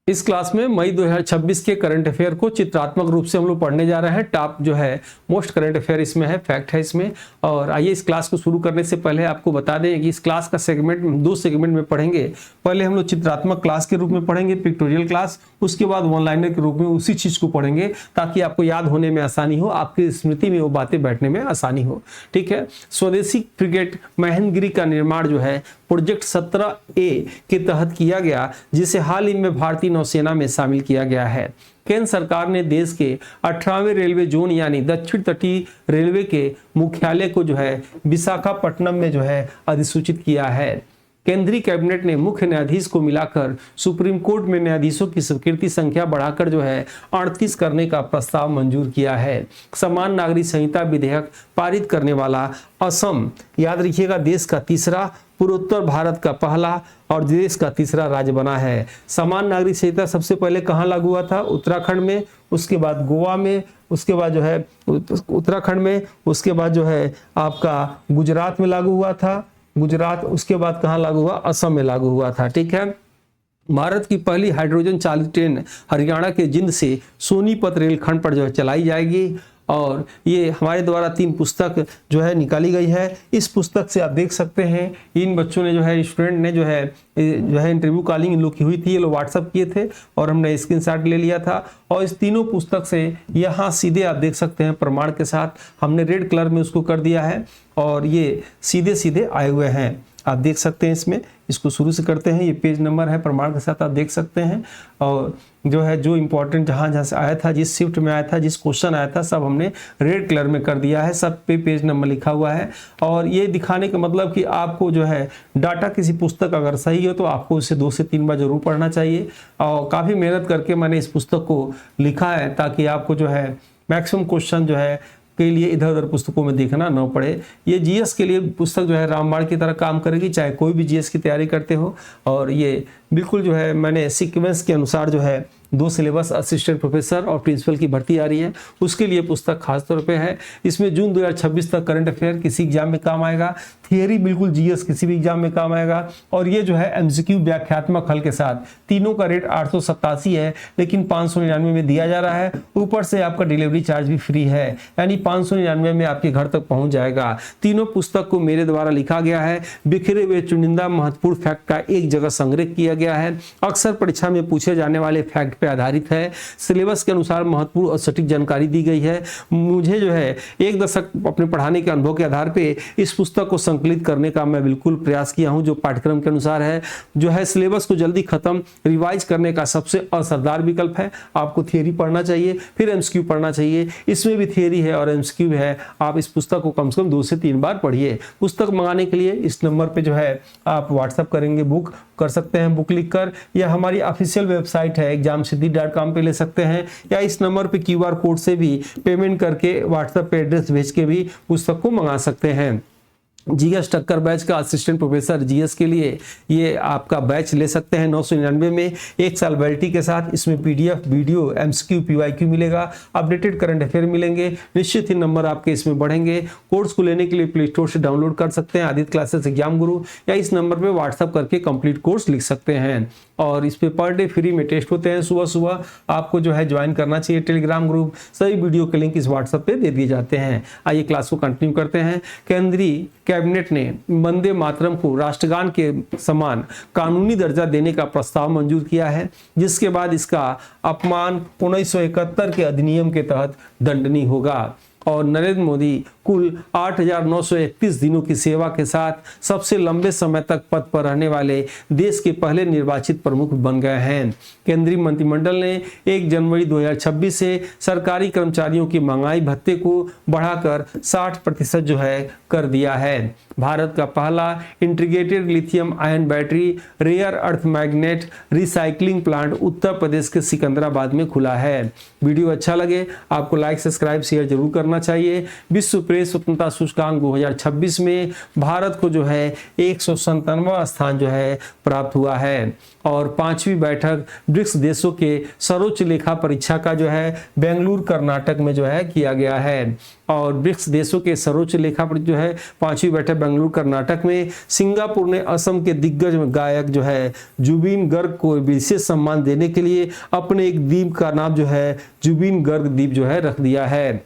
इस क्लास में मई 2026 के करंट अफेयर को चित्रात्मक रूप से हम लोग पढ़ने जा रहे हैं। टॉप जो है मोस्ट करंट अफेयर इसमें है, फैक्ट है इसमें। और आइए इस क्लास को शुरू करने से पहले आपको बता दें कि इस क्लास का सेगमेंट दो सेगमेंट में पढ़ेंगे। पहले हम लोग चित्रात्मक क्लास के रूप में पढ़ेंगे, पिक्टोरियल क्लास, उसके बाद वन लाइनर के रूप में उसी चीज को पढ़ेंगे ताकि आपको याद होने में आसानी हो, आपकी स्मृति में वो बातें बैठने में आसानी हो। ठीक है। स्वदेशी फ्रिगेट महेंद्रगिरी का निर्माण जो है प्रोजेक्ट 17A के तहत किया गया, जिसे हाल ही में भारतीय नौसेना में शामिल किया गया है। केंद्र सरकार ने देश के 18वें रेलवे जोन यानी दक्षिण तटीय रेलवे के मुख्यालय को जो है विशाखापट्टनम में जो है अधिसूचित किया है। केंद्रीय कैबिनेट ने मुख्य न्यायाधीश को मिलाकर सुप्रीम कोर्ट में न्यायाधीशों की स्वीकृति संख्या बढ़ाकर जो है 38 करने का प्रस्ताव मंजूर किया है। समान नागरिक संहिता विधेयक पारित करने वाला असम, याद रखिएगा, देश का तीसरा, पूर्वोत्तर भारत का पहला और देश का तीसरा राज्य बना है। समान नागरिक संहिता सबसे पहले कहाँ लागू हुआ था? उत्तराखंड में, उसके बाद गोवा में, उसके बाद जो है उत्तराखंड में, उसके बाद जो है आपका गुजरात में लागू हुआ था, गुजरात, उसके बाद कहाँ लागू हुआ? असम में लागू हुआ था। ठीक है। भारत की पहली हाइड्रोजन चालित ट्रेन हरियाणा के जिंद से सोनीपत रेलखंड पर जो है चलाई जाएगी। और ये हमारे द्वारा 3 पुस्तक जो है निकाली गई है। इस पुस्तक से आप देख सकते हैं इन बच्चों ने जो है, स्टूडेंट ने जो है इंटरव्यू कॉलिंग इन लोग की हुई थी, ये लोग व्हाट्सअप किए थे और हमने स्क्रीनशॉट ले लिया था। और इस तीनों पुस्तक से यहाँ सीधे आप देख सकते हैं प्रमाण के साथ, हमने रेड कलर में उसको कर दिया है और ये सीधे सीधे आए हुए हैं, आप देख सकते हैं। इसमें इसको शुरू से करते हैं, ये पेज नंबर है, प्रमाण के साथ आप देख सकते हैं। और जो है जो इंपॉर्टेंट जहाँ से आया था, जिस शिफ्ट में आया था, जिस क्वेश्चन आया था, सब हमने रेड कलर में कर दिया है, सब पे पेज नंबर लिखा हुआ है। और ये दिखाने का मतलब कि आपको जो है डाटा किसी पुस्तक अगर सही हो तो आपको उसे 2 से 3 बार जरूर पढ़ना चाहिए। और काफ़ी मेहनत करके मैंने इस पुस्तक को लिखा है ताकि आपको जो है मैक्सिमम क्वेश्चन जो है के लिए इधर उधर पुस्तकों में देखना न पड़े। ये जीएस के लिए पुस्तक जो है रामबाण की तरह काम करेगी, चाहे कोई भी जीएस की तैयारी करते हो। और ये बिल्कुल जो है मैंने सीक्वेंस के अनुसार जो है 2 सिलेबस, असिस्टेंट प्रोफेसर और प्रिंसिपल की भर्ती आ रही है, उसके लिए पुस्तक खास तौर पे है। इसमें जून 2026 तक करंट अफेयर किसी एग्जाम में काम आएगा, थियरी बिल्कुल जीएस किसी भी एग्जाम में काम आएगा। और ये जो है एमसीक्यू व्याख्यात्मक हल के साथ, तीनों का रेट 887 है, लेकिन 599 में दिया जा रहा है। ऊपर से आपका डिलीवरी चार्ज भी फ्री है, यानी 599 में आपके घर तक पहुंच जाएगा। तीनों पुस्तक को मेरे द्वारा लिखा गया है, बिखरे हुए चुनिंदा महत्वपूर्ण फैक्ट का एक जगह संग्रह किया गया है। अक्सर परीक्षा में पूछे जाने वाले फैक्ट पे आधारित है। सिलेबस के अनुसार महत्वपूर्ण और सटीक जानकारी दी गई है। मुझे जो है 1 दशक अपने पढ़ाने के अनुभव के आधार पे इस पुस्तक को संकलित करने का मैं बिल्कुल प्रयास किया हूं, जो पाठ्यक्रम के अनुसार है। जो है सिलेबस को जल्दी खत्म, रिवाइज करने का सबसे असरदार विकल्प है। आपको थियरी पढ़ना चाहिए, फिर एमसीक्यू पढ़ना चाहिए। इसमें भी थियरी है और एमसीक्यू है। आप इस पुस्तक को कम से कम 2 से 3 बार पढ़िए। पुस्तक मंगाने के लिए इस नंबर पे जो है आप व्हाट्सअप करेंगे, बुक कर सकते हैं, बुक लिखकर, या हमारी ऑफिशियल वेबसाइट है examsiddhi.com पे ले सकते हैं, या इस नंबर पे QR कोड से भी पेमेंट करके व्हाट्सएप पे एड्रेस भेज के भी पुस्तक को मंगा सकते हैं। जीएस टक्कर बैच का असिस्टेंट प्रोफेसर जीएस के लिए ये आपका बैच ले सकते हैं 999 में, 1 साल वैलिडिटी के साथ। इसमें पीडीएफ, वीडियो, एमसीक्यू, पीवाईक्यू मिलेगा, अपडेटेड करंट अफेयर मिलेंगे। निश्चित ही नंबर आपके इसमें बढ़ेंगे। कोर्स को लेने के लिए प्ले स्टोर से डाउनलोड कर सकते हैं आदित्य क्लासेस एग्जाम गुरु, या इस नंबर पे व्हाट्सअप करके कंप्लीट कोर्स लिख सकते हैं। और इस पे पर डे फ्री में टेस्ट होते हैं। सुबह सुबह आपको जो है ज्वाइन करना चाहिए टेलीग्राम ग्रुप। सभी वीडियो के लिंक इस व्हाट्सएप पे दे दिए जाते हैं। आइए क्लास को कंटिन्यू करते हैं। केंद्रीय कैबिनेट ने वंदे मातरम को राष्ट्रगान के समान कानूनी दर्जा देने का प्रस्ताव मंजूर किया है, जिसके बाद इसका अपमान 1971 के अधिनियम के तहत दंडनीय होगा। और नरेंद्र मोदी कुल 8,931 दिनों की सेवा के साथ सबसे लंबे समय तक पद पर रहने वाले देश के पहले निर्वाचित प्रमुख बन गए हैं। केंद्रीय मंत्रिमंडल ने 1 जनवरी 2026 से सरकारी कर्मचारियों की महंगाई भत्ते को बढ़ाकर 60% जो है कर दिया है। भारत का पहला integrated lithium ion battery rare earth magnet recycling plant Uttar Pradesh के सिकंदराबाद में खुला है। वीडियो अच्छा लगे आपको लाइक, सब्सक्राइब, शेयर जरूर करना चाहिए। विश्व प्रेस स्वतंत्रता सूचकांक 2026 में भारत को जो है 197वां स्थान जो है प्राप्त हुआ है। और 5वीं बैठक ब्रिक्स देशों के सर्वोच्च लेखा परीक्षा का जो है बेंगलुरु कर्नाटक में जो है किया गया है। और ब्रिक्स देशों के सर्वोच्च लेखा परीक्षा जो है 5वीं बैठक बेंगलुरु कर्नाटक में सिंगापुर ने असम के दिग्गज गायक जो है जुबिन गर्ग को विशेष सम्मान देने के लिए अपने एक द्वीप का नाम जो है जुबिन गर्ग द्वीप जो है रख दिया है।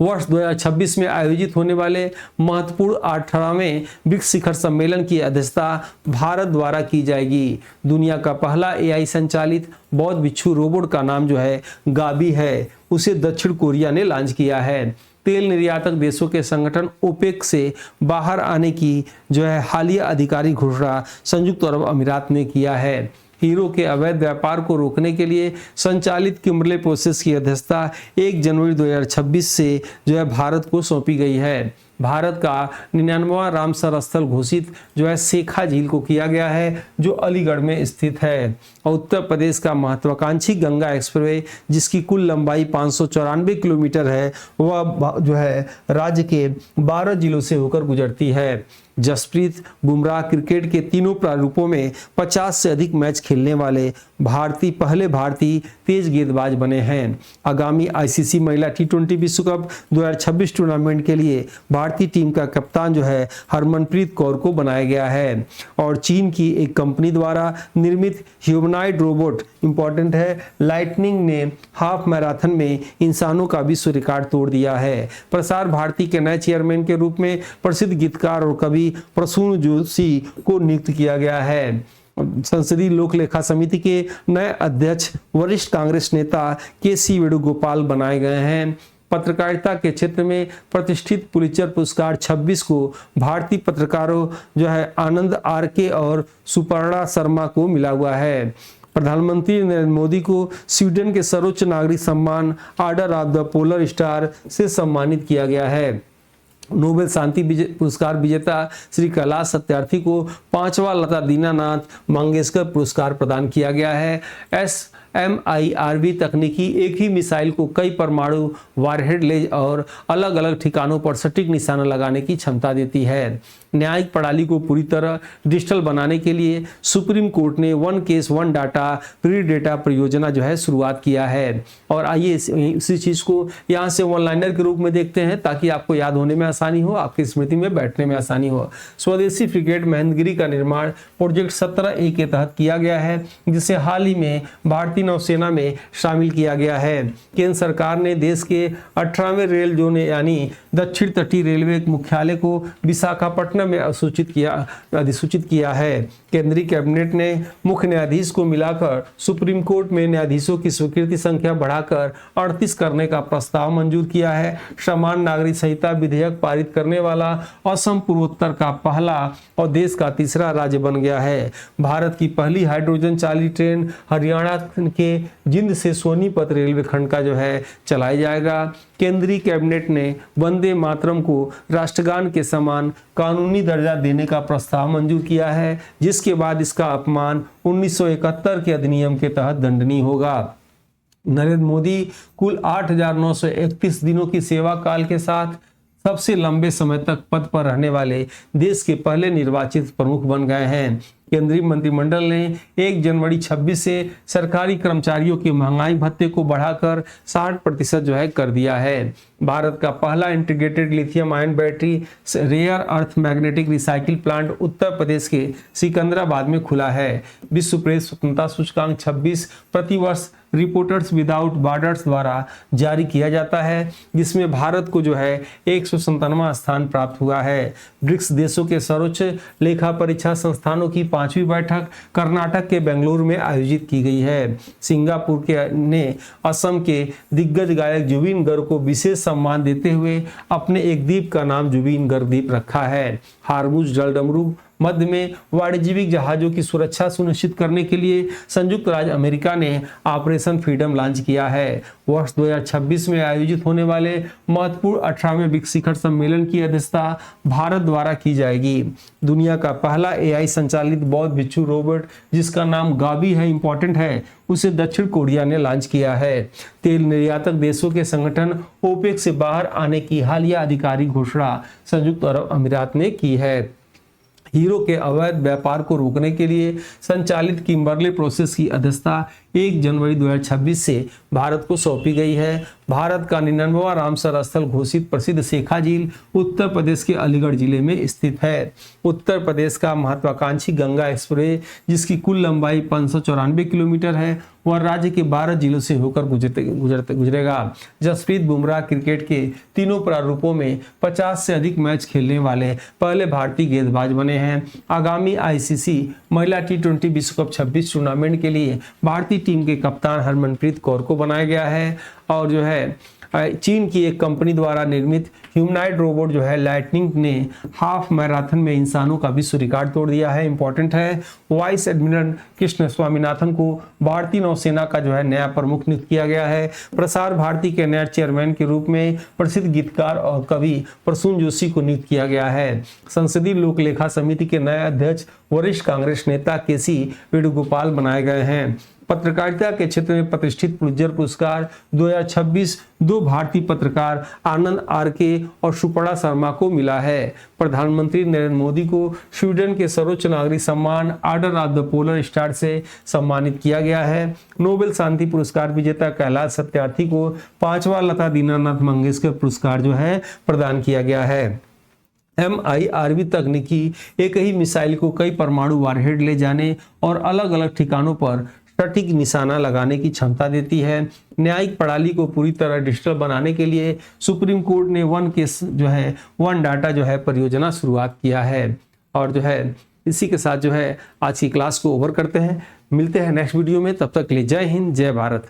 वर्ष 2026 में आयोजित होने वाले महत्वपूर्ण 18वें ब्रिक्स शिखर सम्मेलन की अध्यक्षता भारत द्वारा की जाएगी। दुनिया का पहला AI संचालित बौद्ध भिक्षु रोबोट का नाम जो है गाबी है, उसे दक्षिण कोरिया ने लॉन्च किया है। तेल निर्यातक देशों के संगठन ओपेक से बाहर आने की जो है हालिया आधिकारिक घोषणा संयुक्त अरब अमीरात ने किया है। हीरो के अवैध व्यापार को रोकने के लिए संचालित किम्बरले प्रोसेस की अध्यक्षता 1 जनवरी 2026 से जो है भारत को सौंपी गई है। भारत का 99वां रामसर स्थल घोषित जो है शेखा झील को किया गया है, जो अलीगढ़ में स्थित है। और उत्तर प्रदेश का महत्वाकांक्षी गंगा एक्सप्रेसवे जिसकी कुल लंबाई 594 किलोमीटर है, वह जो है राज्य के 12 जिलों से होकर गुजरती है। जसप्रीत बुमराह क्रिकेट के तीनों प्रारूपों में 50 से अधिक मैच खेलने वाले पहले भारतीय तेज गेंदबाज बने हैं। आगामी ICC महिला T20 विश्व कप 2026 टूर्नामेंट के लिए भारतीय टीम का कप्तान जो है हरमनप्रीत कौर को बनाया गया है। और चीन की एक कंपनी द्वारा निर्मित ह्यूमनॉइड रोबोट इंपॉर्टेंट है लाइटनिंग ने हाफ मैराथन में इंसानों का विश्व रिकॉर्ड तोड़ दिया है। प्रसार भारती के नए चेयरमैन के रूप में प्रसिद्ध गीतकार और कवि प्रसून जोशी को नियुक्त किया गया है। संसदीय लोक लेखा समिति के नए अध्यक्ष वरिष्ठ कांग्रेस नेता KC वेणुगोपाल बनाए गए हैं। पत्रकारिता के क्षेत्र में प्रतिष्ठित पुलित्जर पुरस्कार 26 को भारतीय पत्रकारों जो है आनंद RK और सुपर्णा शर्मा को मिला हुआ है। प्रधानमंत्री नरेंद्र मोदी को स्वीडन के सर्वोच्च नागरिक सम्मान order of the polar star से सम्मानित किया गया है। नोबेल शांति पुरस्कार विजेता श्री कैलाश सत्यार्थी को 5वां लता दीनानाथ मंगेशकर पुरस्कार प्रदान किया गया है। SMIRV तकनीकी एक ही मिसाइल को कई परमाणु वारहेड ले और अलग अलग ठिकानों पर सटीक निशाना लगाने की क्षमता देती है। न्यायिक प्रणाली को पूरी तरह डिजिटल बनाने के लिए सुप्रीम कोर्ट ने one case one data pre data परियोजना जो है शुरुआत किया है। और आइए इसी चीज को यहाँ से वन लाइनर के रूप में देखते हैं ताकि आपको याद होने में आसानी हो, आपकी स्मृति में बैठने में आसानी हो। स्वदेशी फ्रिगेट महेंद्रगिरी का निर्माण प्रोजेक्ट 17A के तहत किया गया है, जिसे हाल ही में भारतीय नौसेना में शामिल किया गया है। केंद्र सरकार ने देश के 18वें रेल जोन यानी दक्षिण तटीय रेलवे मुख्यालय को विशाखापट्टनम में अधिसूचित किया है। केंद्रीय कैबिनेट ने मुख्य न्यायाधीश को मिलाकर सुप्रीम कोर्ट में न्यायाधीशों की स्वीकृति संख्या बढ़ाकर 38 करने का प्रस्ताव मंजूर किया है। समान नागरिक संहिता विधेयक पारित करने वाला असम पूर्वोत्तर का पहला और देश का तीसरा राज्य बन गया है। भारत की पहली हाइड्रोजन चालित ट्रेन हरियाणा के जिंद से सोनीपत रेलवे खंड का जो है चलाया जाएगा। केंद्रीय कैबिनेट ने वंदे मातरम को राष्ट्रगान के समान कानूनी दर्जा देने का प्रस्ताव मंजूर किया है, जिसके बाद इसका अपमान 1971 के अधिनियम के तहत दंडनीय होगा। नरेंद्र मोदी कुल 8,931 दिनों की सेवा काल के साथ सबसे लंबे समय तक पद पर रहने वाले देश के पहले निर्वाचित प्रमुख बन गए हैं। केंद्रीय मंत्रिमंडल ने 1 जनवरी 26 से सरकारी कर्मचारियों के महंगाई भत्ते को बढ़ाकर 60% जो है कर दिया है। भारत का पहला integrated lithium ion battery rare earth magnetic recycle plant Uttar Pradesh के सिकंदराबाद में खुला है। विश्व प्रेस स्वतंत्रता सूचकांक 26 प्रतिवर्ष रिपोर्टर्स विदाउट बॉर्डर्स द्वारा जारी किया जाता है, जिसमें भारत को जो है 197वां स्थान प्राप्त हुआ है। ब्रिक्स देशों के सर्वोच्च लेखा परीक्षा संस्थानों की 5वीं बैठक कर्नाटक के बेंगलुरु में आयोजित की गई है। सिंगापुर ने असम के दिग्गज गायक जुबिन गर्ग को विशेष सम्मान देते हुए अपने एक द्वीप का नाम जुबिन गर्ग द्वीप रखा है। हारमुज जलडमरू मध्य में वाणिज्यिक जहाजों की सुरक्षा सुनिश्चित करने के लिए संयुक्त राज्य अमेरिका ने ऑपरेशन फ्रीडम लॉन्च किया है। वर्ष 2026 में आयोजित होने वाले महत्वपूर्ण 18वें ब्रिक्स शिखर सम्मेलन की अध्यक्षता भारत द्वारा की जाएगी। दुनिया का पहला AI संचालित बौद्ध भिक्षु रोबोट, जिसका नाम गाबी है, इंपॉर्टेंट है, उसे दक्षिण कोरिया ने लॉन्च किया है। तेल निर्यातक देशों के संगठन ओपेक से बाहर आने की हालिया आधिकारिक घोषणा संयुक्त अरब अमीरात ने की है। हीरो के अवैध व्यापार को रोकने के लिए संचालित किम्बरले प्रोसेस की अध्यक्षता 1 जनवरी 2026 से भारत को सौंपी गई है। भारत का 99वां रामसर स्थल घोषित प्रसिद्ध शेखा झील उत्तर प्रदेश के अलीगढ़ जिले में स्थित है। उत्तर प्रदेश का महत्वाकांक्षी गंगा एक्सप्रेस, जिसकी कुल लंबाई 594 किलोमीटर है, वह राज्य के 12 जिलों से होकर गुजरेगा। जसप्रीत बुमराह क्रिकेट के तीनों प्रारूपों में 50 से अधिक मैच खेलने वाले पहले भारतीय गेंदबाज बने हैं। आगामी ICC महिला T20 विश्व कप 26 टूर्नामेंट के लिए भारतीय टीम के कप्तान हरमनप्रीत कौर को बनाया गया है। और जो है चीन की एक कंपनी द्वारा निर्मित ह्यूमनॉइड रोबोट जो है लाइटनिंग ने हाफ मैराथन में इंसानों का विश्व रिकॉर्ड तोड़ दिया है। इंपॉर्टेंट है, वाइस एडमिरल कृष्ण स्वामीनाथन को भारतीय नौसेना का जो है नया प्रमुख नियुक्त किया गया है। प्रसार भारती के नया चेयरमैन के रूप में प्रसिद्ध गीतकार और कवि प्रसून जोशी को नियुक्त किया गया है। संसदीय लोक लेखा समिति के नए अध्यक्ष वरिष्ठ कांग्रेस नेता KC वेणुगोपाल बनाए गए हैं। पत्रकारिता के क्षेत्र में प्रतिष्ठित पुलित्जर पुरस्कार 2026 दो भारतीय पत्रकार आनंद RK और सुपर्णा शर्मा को मिला है। प्रधानमंत्री नरेंद्र मोदी को स्वीडन के सर्वोच्च नागरिक सम्मान order of the polar star से सम्मानित किया गया है। नोबेल शांति पुरस्कार विजेता कैलाश सत्यार्थी को 5वां लता दीनानाथ मंगेशकर पुरस्कार जो है प्रदान किया गया है। MIRV तकनीकी एक ही मिसाइल को कई परमाणु वारहेड ले जाने और अलग अलग ठिकानों पर सटीक निशाना लगाने की क्षमता देती है। न्यायिक प्रणाली को पूरी तरह डिजिटल बनाने के लिए सुप्रीम कोर्ट ने वन डाटा जो है परियोजना शुरुआत किया है। और जो है इसी के साथ जो है आज की क्लास को ओवर करते हैं। मिलते हैं नेक्स्ट वीडियो में, तब तक के लिए जय हिंद, जय भारत।